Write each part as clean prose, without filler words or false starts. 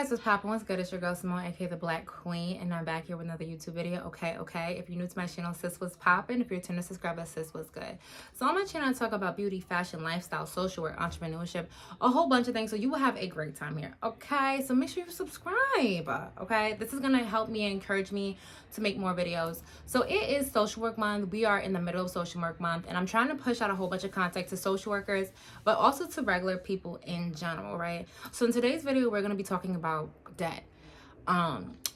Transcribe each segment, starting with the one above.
guys, what's poppin'? What's good? It's your girl Simone, aka the Black Queen, and I'm back here with another YouTube video. Okay. If you're new to my channel, sis, what's poppin'? If you're a tender subscriber, sis, what's good? So on my channel, I talk about beauty, fashion, lifestyle, social work, entrepreneurship, a whole bunch of things. So you will have a great time here. Okay, so make sure you subscribe. Okay, this is gonna help me and encourage me to make more videos. So it is social work month. We are in the middle of social work month, and I'm trying to push out a whole bunch of content to social workers, but also to regular people in general, right? So in today's video, we're gonna be talking about debt.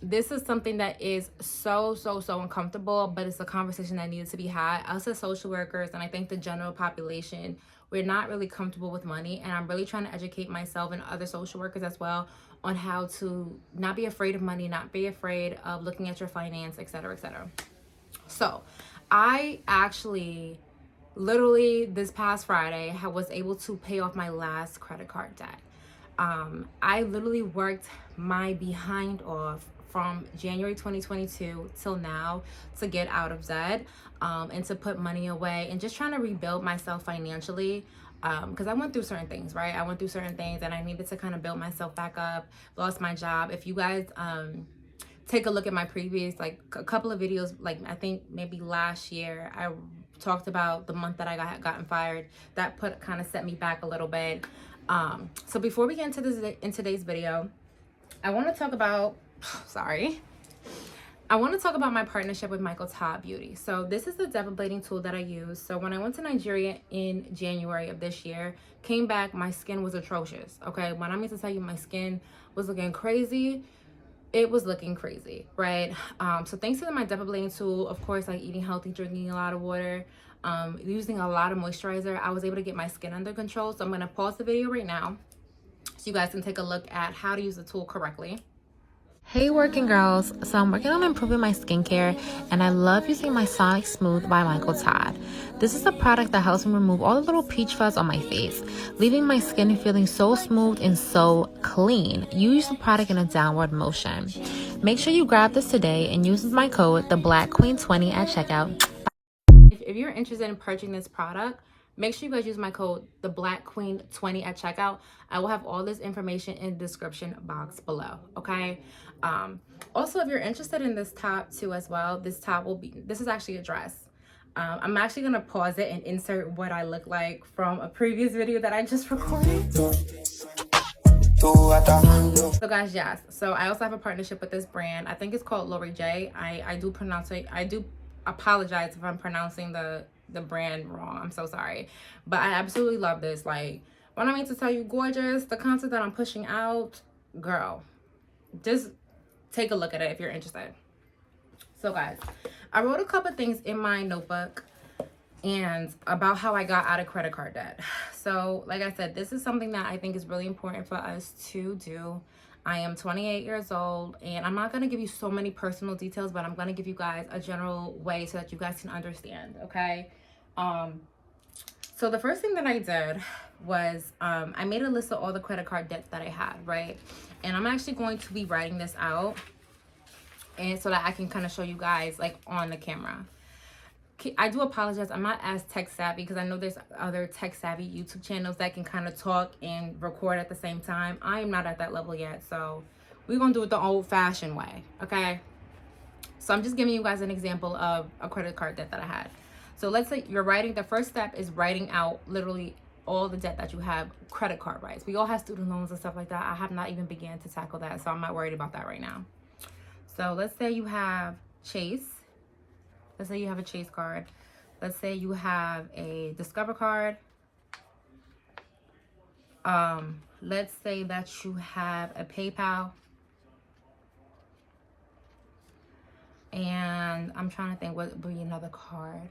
This is something that is so uncomfortable, but it's a conversation that needs to be had. Us as social workers, and I think the general population, we're not really comfortable with money, and I'm really trying to educate myself and other social workers as well on how to not be afraid of money, not be afraid of looking at your finance, etc. So I actually literally this past Friday was able to pay off my last credit card debt. I literally worked my behind off from January 2022 till now to get out of debt, and to put money away and just trying to rebuild myself financially, because I went through certain things, right? I went through certain things and I needed to kind of build myself back up. Lost my job. If you guys take a look at my previous, like, a couple of videos, like I think maybe last year, I talked about the month that I gotten fired. That kind of set me back a little bit. So before we get into this in today's video, I want to talk about I want to talk about my partnership with Michael Todd Beauty. So this is the depilating tool that I use. So when I went to Nigeria in January of this year, came back, my skin was atrocious. Okay, when I mean to tell you my skin was looking crazy, it was looking crazy, right? So thanks to my depilating tool, of course, like eating healthy, drinking a lot of water, using a lot of moisturizer, I was able to get my skin under control. So I'm going to pause the video right now so you guys can take a look at how to use the tool correctly. Hey working girls, so I'm working on improving my skincare, and I love using my Sonic Smooth by Michael Todd. This is a product that helps me remove all the little peach fuzz on my face, leaving my skin feeling so smooth and so clean. You use the product in a downward motion. Make sure you grab this today and use my code TheBlackQueen20 at checkout. If you're interested in purchasing this product, make sure you guys use my code TheBlackQueen20 at checkout. I will have all this information in the description box below. Okay. Also, if you're interested in this top too as well, this is actually a dress. I'm actually gonna pause it and insert what I look like from a previous video that I just recorded. So guys, yes. So I also have a partnership with this brand. I think it's called Lori J. I do apologize if I'm pronouncing the brand wrong. I'm so sorry, but I absolutely love this. Like, when I mean to tell you, gorgeous, the content that I'm pushing out, girl, just take a look at it if you're interested. So guys, I wrote a couple things in my notebook and about how I got out of credit card debt. So like I said, this is something that I think is really important for us to do. I am 28 years old, and I'm not going to give you so many personal details, but I'm going to give you guys a general way so that you guys can understand, okay? So the first thing that I did was I made a list of all the credit card debts that I had, right? And I'm actually going to be writing this out, and so that I can kind of show you guys, like, on the camera. I do apologize, I'm not as tech savvy, because I know there's other tech savvy YouTube channels that can kind of talk and record at the same time. I am not at that level yet, so we're gonna do it the old-fashioned way, okay? So I'm just giving you guys an example of a credit card debt that I had. So let's say you're writing, the first step is writing out literally all the debt that you have credit card wise. We all have student loans and stuff like that. I have not even began to tackle that, so I'm not worried about that right now. So let's say you have Chase. Let's say you have a Chase card. Let's say you have a Discover card. Let's say that you have a PayPal. And I'm trying to think what would be another card.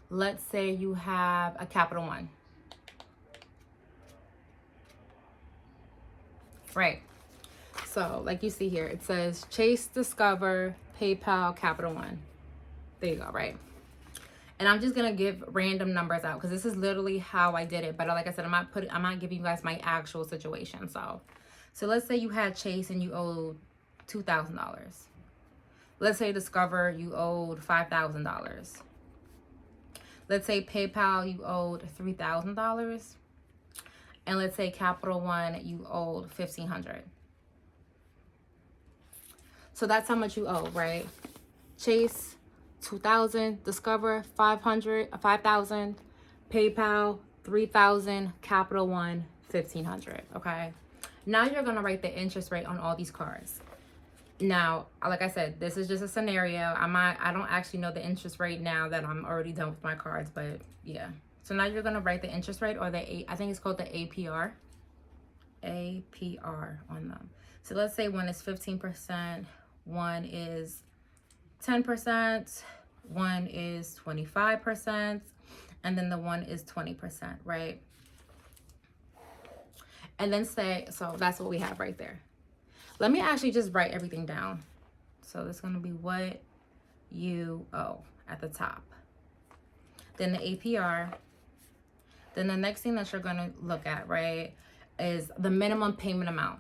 Let's say you have a Capital One. Right. So like you see here, it says Chase, Discover, PayPal, Capital One. There you go, right? And I'm just gonna give random numbers out because this is literally how I did it. But like I said, I'm not giving you guys my actual situation. So let's say you had Chase and you owed $2,000. Let's say Discover, you owed $5,000. Let's say PayPal, you owed $3,000. And let's say Capital One, you owed $1,500. So that's how much you owe, right? Chase, 2,000. Discover, 5,000. PayPal, 3,000. Capital One, 1,500. Okay. Now you're gonna write the interest rate on all these cards. Now, like I said, this is just a scenario. I don't actually know the interest rate now that I'm already done with my cards, but yeah. So now you're gonna write the interest rate, or I think it's called the APR. APR on them. So let's say one is 15%, one is 10%, one is 25%, and then the one is 20%, right? And then say, so that's what we have right there. Let me actually just write everything down. So it's going to be what you owe at the top. Then the APR. Then the next thing that you're going to look at, right, is the minimum payment amount.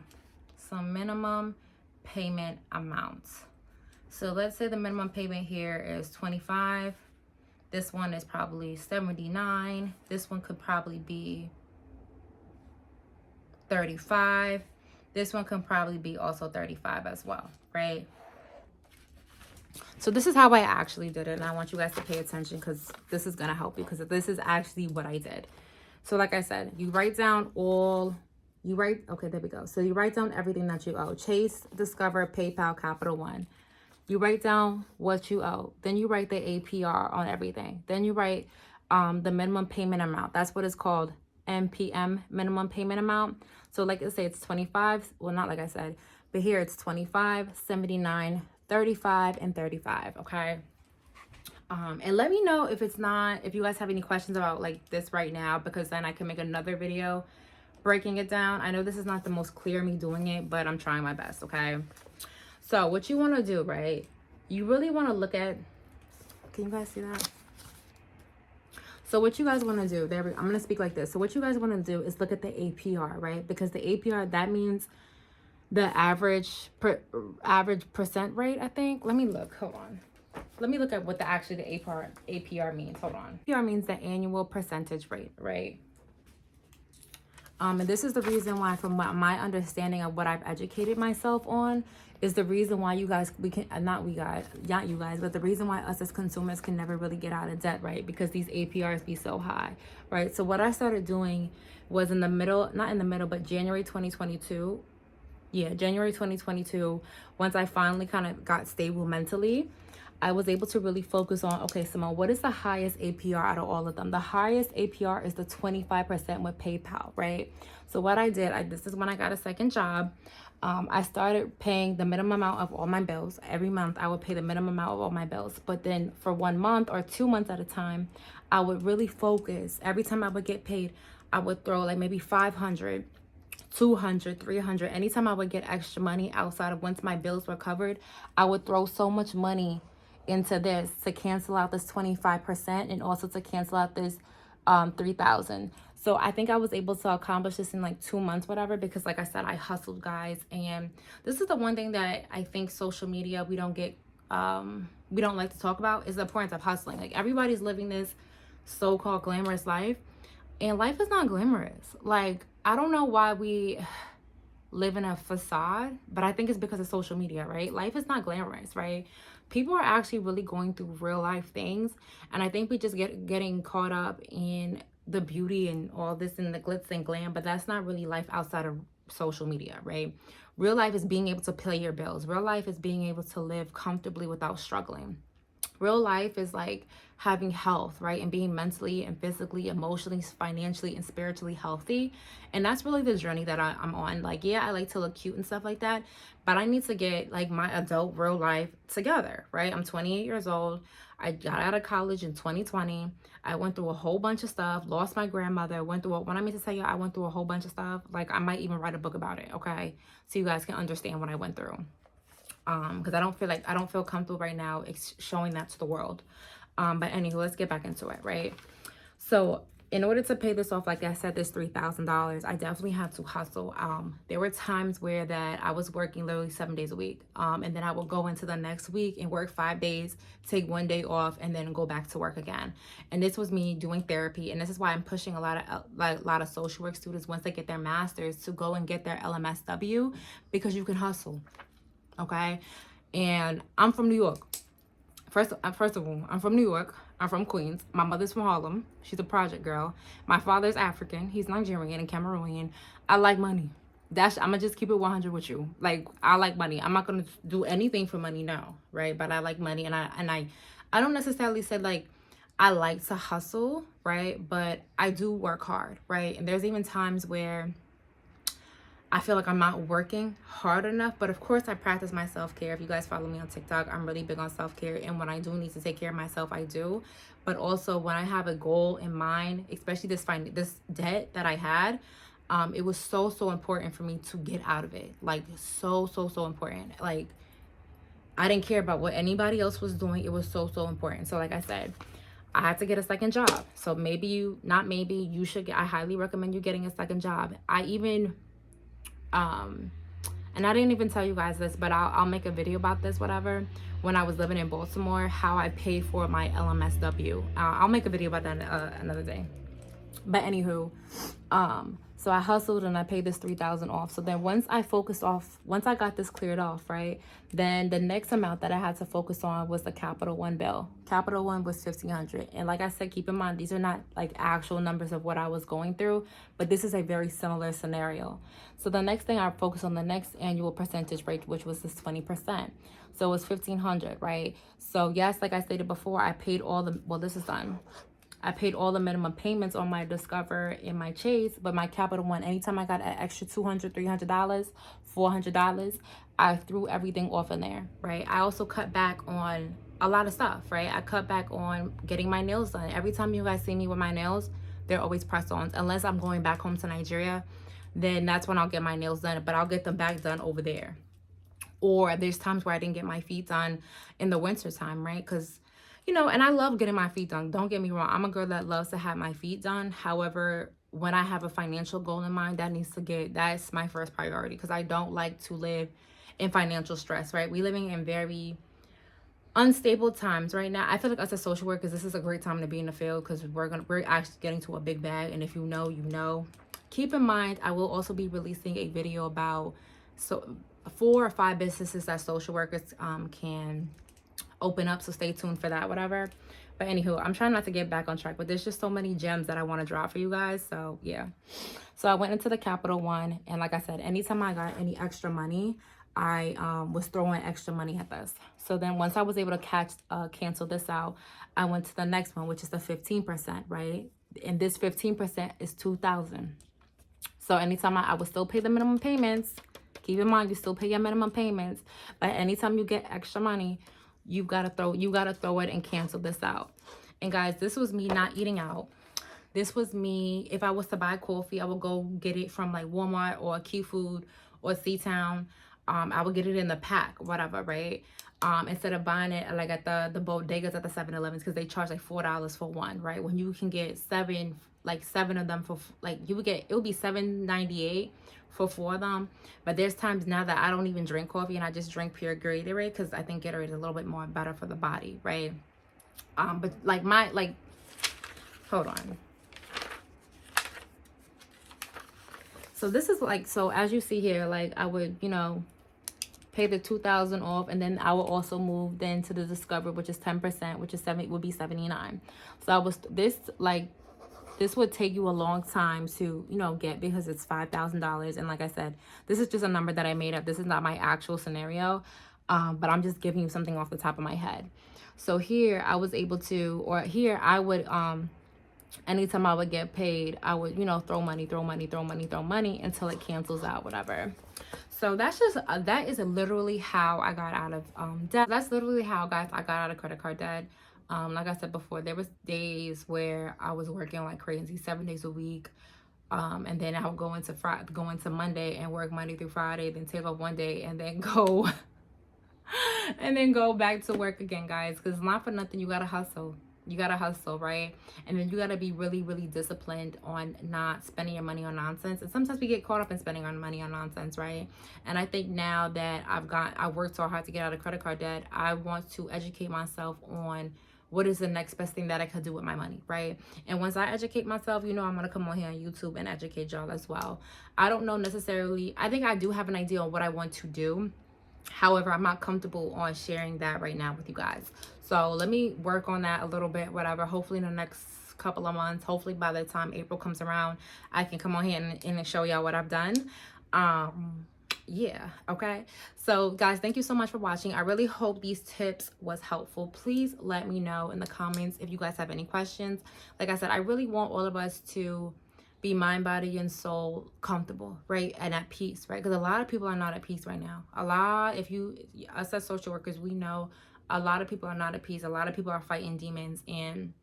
So minimum payment amount. So let's say the minimum payment here is 25. This one is probably 79. This one could probably be 35. This one can probably be also 35 as well, right? So this is how I actually did it, and I want you guys to pay attention because this is going to help you, because this is actually what I did. So like I said, you write down okay, there we go. So you write down everything that you owe. Chase, Discover, PayPal, Capital One. You write down what you owe. Then you write the APR on everything. Then you write the minimum payment amount. That's what it's called, MPM, minimum payment amount. So like I say, it's 25. Well, not like I said, but here it's 25, 79, 35, and 35. Okay. And let me know if you guys have any questions about like this right now, because then I can make another video breaking it down. I know this is not the most clear me doing it, but I'm trying my best. Okay. So what you want to do, right? You really want to look at, can you guys see that? So what you guys want to do, I'm going to speak like this. So what you guys want to do is look at the APR, right? Because the APR, that means the average percent rate, I think. Let me look. Hold on. Let me look at what the APR means. Hold on. APR means the annual percentage rate, right? And this is the reason why, from my understanding of what I've educated myself on, is the reason why you guys, not you guys, but the reason why us as consumers can never really get out of debt, right? Because these APRs be so high, right? So what I started doing was not in the middle, but January 2022. Yeah, January 2022, once I finally kind of got stable mentally, I was able to really focus on, okay, Simone, what is the highest APR out of all of them? The highest APR is the 25% with PayPal, right? So what I did, this is when I got a second job. I started paying the minimum amount of all my bills. Every month I would pay the minimum amount of all my bills. But then for 1 month or 2 months at a time, I would really focus. Every time I would get paid, I would throw like maybe 500, 200, 300. Anytime I would get extra money outside of once my bills were covered, I would throw so much money into this to cancel out this 25% and also to cancel out this 3,000. So I think I was able to accomplish this in like 2 months, whatever, because like I said, I hustled, guys. And this is the one thing that I think social media, we don't like to talk about, is the importance of hustling. Like, everybody's living this so-called glamorous life, and life is not glamorous. Like, I don't know why we live in a facade, but I think it's because of social media, right? Life is not glamorous, right? People are actually really going through real life things, and I think we just getting caught up in the beauty and all this and the glitz and glam, but that's not really life outside of social media, right? Real life is being able to pay your bills. Real life is being able to live comfortably without struggling. Real life is like having health, right? And being mentally and physically, emotionally, financially, and spiritually healthy. And that's really the journey that I'm on. Like, yeah, I like to look cute and stuff like that, but I need to get like my adult real life together, right? I'm 28 years old. I got out of college in 2020. I went through a whole bunch of stuff, lost my grandmother, when I mean to tell you, I went through a whole bunch of stuff. Like, I might even write a book about it, okay? So you guys can understand what I went through. Because I don't feel comfortable right now showing that to the world. But anyway, let's get back into it, right? So in order to pay this off, like I said, this $3,000, I definitely had to hustle. There were times where that I was working literally 7 days a week. And then I would go into the next week and work 5 days, take 1 day off, and then go back to work again. And this was me doing therapy. And this is why I'm pushing a lot of social work students, once they get their masters, to go and get their LMSW, because you can hustle. Okay. And I'm from New York. First of all, I'm from New York. I'm from Queens. My mother's from Harlem. She's a project girl. My father's African. He's Nigerian and Cameroonian. I like money. I'm gonna just keep it 100 with you. Like, I like money. I'm not gonna do anything for money now, right? But I like money, and I don't necessarily say like I like to hustle, right? But I do work hard, right? And there's even times where I feel like I'm not working hard enough, but of course I practice my self-care. If you guys follow me on TikTok, I'm really big on self-care, and when I do need to take care of myself, I do. But also when I have a goal in mind, especially this debt that I had, it was so important for me to get out of it. Like, so important. Like, I didn't care about what anybody else was doing. It was so important. So like I said, I had to get a second job. So you should I highly recommend you getting a second job. And I didn't even tell you guys this, but I'll make a video about this, whatever. When I was living in Baltimore, how I paid for my LMSW. I'll make a video about that another day. But anywho, so I hustled and I paid this $3,000 off. So then once I got this cleared off, right, then the next amount that I had to focus on was the Capital One bill. Capital One was $1,500. And like I said, keep in mind, these are not like actual numbers of what I was going through, but this is a very similar scenario. So the next thing I focused on, the next annual percentage rate, which was this 20%. So it was $1,500, right? So yes, like I stated before, I paid this is done. I paid all the minimum payments on my Discover and my Chase, but my Capital One, anytime I got an extra $200, $300, $400, I threw everything off in there, right? I also cut back on a lot of stuff, right? I cut back on getting my nails done. Every time you guys see me with my nails, they're always press-ons. Unless I'm going back home to Nigeria, then that's when I'll get my nails done, but I'll get them back done over there. Or there's times where I didn't get my feet done in the winter time, right? Because and I love getting my feet done. Don't get me wrong. I'm a girl that loves to have my feet done. However, when I have a financial goal in mind, that's my first priority, because I don't like to live in financial stress, right? We're living in very unstable times right now. I feel like as a social worker, this is a great time to be in the field, because we're actually getting to a big bag. And if you know, you know. Keep in mind, I will also be releasing a video about 4 or 5 businesses that social workers can open up, so stay tuned for that, whatever. But anywho, I'm trying not to get back on track, but there's just so many gems that I want to drop for you guys. So yeah, so I went into the Capital One, and like I said, anytime I got any extra money, I was throwing extra money at this. So then once I was able to cancel this out, I went to the next one, which is the 15%, right? And this 15% is $2,000. So anytime I would still pay the minimum payments. Keep in mind, you still pay your minimum payments, but anytime you get extra money, you gotta throw it and cancel this out. And guys, this was me not eating out. This was me, if I was to buy coffee, I would go get it from like Walmart or Q Food or C-Town. I would get it in the pack, whatever, right? Instead of buying it like at the bodegas at the 7-Elevens, because they charge like $4 for one, right? When you can get seven of them for like, it would be $7.98 for 4 of them. But there's times now that I don't even drink coffee and I just drink pure Gatorade, because I think Gatorade is a little bit more better for the body, right? But hold on. So this is like, so as you see here, like I would, pay the $2,000 off, and then I will also move then to the Discover, which is 10%, which is would be $79. So this would take you a long time to, get, because it's $5,000. And like I said, this is just a number that I made up. This is not my actual scenario, but I'm just giving you something off the top of my head. So here I was able to, or here I would, anytime I would get paid, I would, throw money until it cancels out, whatever. So that is literally how I got out of debt. That's literally how, guys, I got out of credit card debt. Like I said before, there was days where I was working like crazy, 7 days a week. And then I would go into Monday and work Monday through Friday, then take off one day and then go and then go back to work again, guys. Because not for nothing, you gotta hustle. You gotta hustle, right? And then you gotta be really, really disciplined on not spending your money on nonsense. And sometimes we get caught up in spending our money on nonsense, right? And I think now that I worked so hard to get out of credit card debt, I want to educate myself on what is the next best thing that I could do with my money, right? And once I educate myself, I'm gonna come on here on YouTube and educate y'all as well. I don't know necessarily, I think I do have an idea on what I want to do. However, I'm not comfortable on sharing that right now with you guys. So let me work on that a little bit, whatever. Hopefully in the next couple of months, hopefully by the time April comes around, I can come on here and show y'all what I've done. Yeah, okay. So guys, thank you so much for watching. I really hope these tips was helpful. Please let me know in the comments if you guys have any questions. Like I said, I really want all of us to be mind, body, and soul comfortable, right? And at peace, right? Because a lot of people are not at peace right now. Us as social workers, we know a lot of people are not at peace. A lot of people are fighting demons and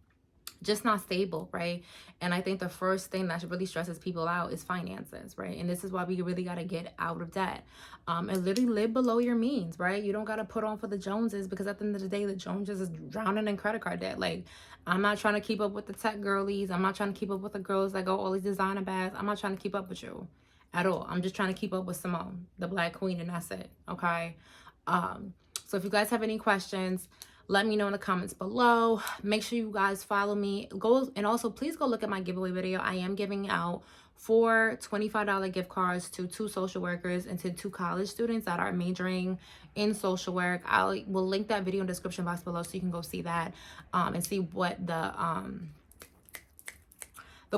just not stable, right? And I think the first thing that really stresses people out is finances, right? And this is why we really got to get out of debt, and literally live below your means, right? You don't got to put on for the Joneses, because at the end of the day, the Joneses is drowning in credit card debt. Like, I'm not trying to keep up with the tech girlies. I'm not trying to keep up with the girls that go all these designer bags. I'm not trying to keep up with you at all. I'm just trying to keep up with Simone, the Black Queen, and that's it, okay? So if you guys have any questions, let me know in the comments below. Make sure you guys follow me. And also please go look at my giveaway video. I am giving out 4 $25 gift cards to 2 social workers and to 2 college students that are majoring in social work. I will link that video in the description box below so you can go see that and see what the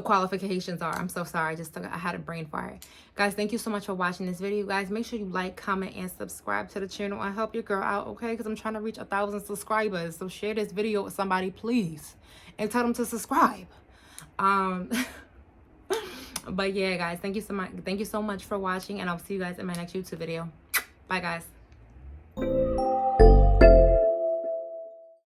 qualifications are. I'm so sorry, I had a brain fart. Guys, thank you so much for watching this video. Guys, make sure you like, comment, and subscribe to the channel and help your girl out, okay? Because I'm trying to reach 1,000 subscribers. So share this video with somebody, please, and tell them to subscribe. But yeah, guys, thank you so much for watching, and I'll see you guys in my next YouTube video. Bye, guys.